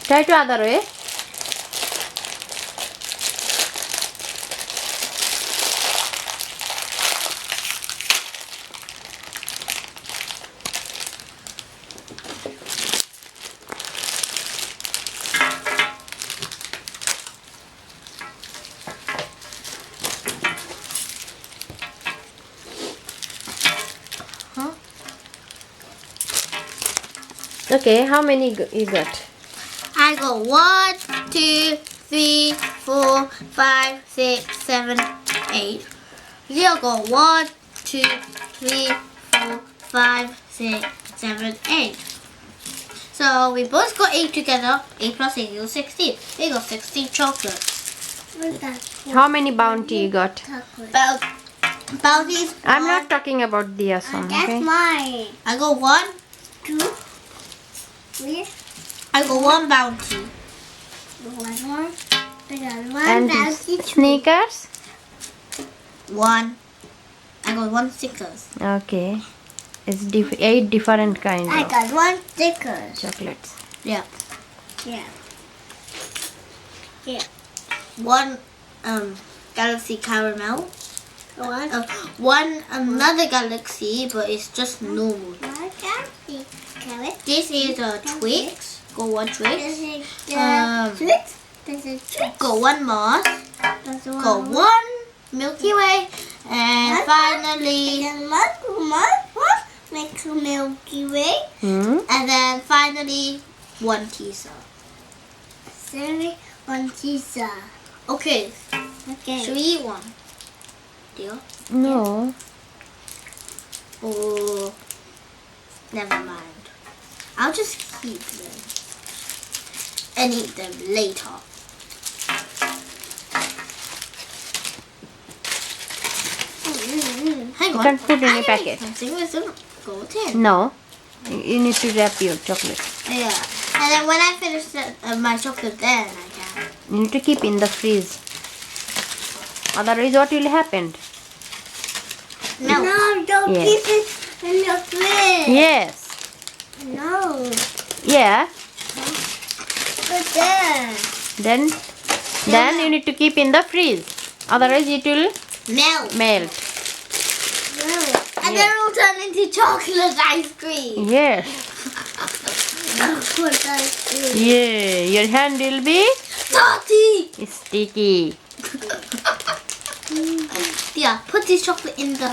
Try to other way. Okay, how many you got? I got 1, 2, 3, 4, 5, 6, 7, 8. Leo got 1, 2, 3, 4, 5, 6, 7, 8. So we both got 8 together. 8 plus 8 equals 16. We got 16 chocolates. How many bounty you got? Bounties. I'm not talking about the song, okay? mine. I got 1, 2, 3. I got 1 bounty. One more. I got 1 And bounty. sneakers? 1. I got 1 stickers. Okay. It's 8 different kind I of got 1 stickers. chocolates. Yeah. Yeah. Yeah. 1 galaxy caramel. 1 another galaxy, but it's just normal. This is a Twix. Got 1 Twix. Got 1 Mars. Got 1 Milky Way. And finally, makes a Milky Way. And then finally, 1 teaser. 1 teaser. Okay. Should we eat one? Deal? No. Oh, never mind. I'll just keep them and eat them later. Hang You on. can put in I a packet. Something with some golden. No. You need to wrap your chocolate. Yeah. And then when I finish my chocolate, then I can. You need to keep in the freeze. Otherwise, what will happen? No, don't Yes. keep it in the fridge. Yes. No. Yeah. But then. Then you need to keep in the freeze. Otherwise, it will Melt. melt. And then it will turn into chocolate ice cream. Yes. Chocolate ice cream. Yeah. Your hand will be Salty. sticky. Yeah, put this chocolate in the...